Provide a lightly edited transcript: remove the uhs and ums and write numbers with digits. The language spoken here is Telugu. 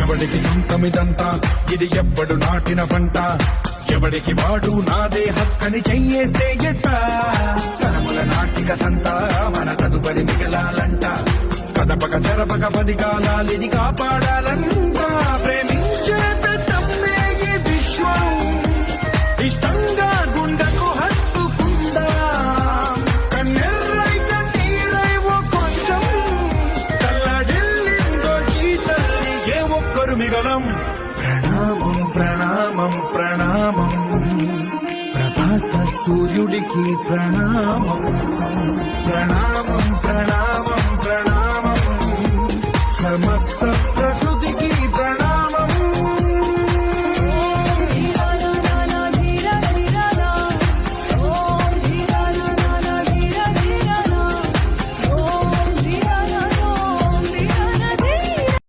ఎవడికి సొంతమిదంతా ఇది ఎవ్వడు నాటిన పంట ఎవడికి వాడు నాదే హక్కని చెయ్యేస్తే ఎట్ట తనముల నాటిక సంత మన తదుపరి మిగలాలంట కదపక చెరపక 10 కాలాలిది కాపాడాలంట ప్రేమించే పెద్దమ్మే ఈ విశ్వం ఇష్టంగా గుండెకు హత్తుకుందా కన్నెర్రై కన్నీరై ఓ కొంచెం తల్లడిల్లిందో ఈ తల్లి ఏ ఒక్కరు మిగలం ప్రణామం ప్రణామం ప్రణామం ప్రభాత సూర్యుడికి ప్రణామం ప్రణామం ప్రణామం ప్రణామం సమస్త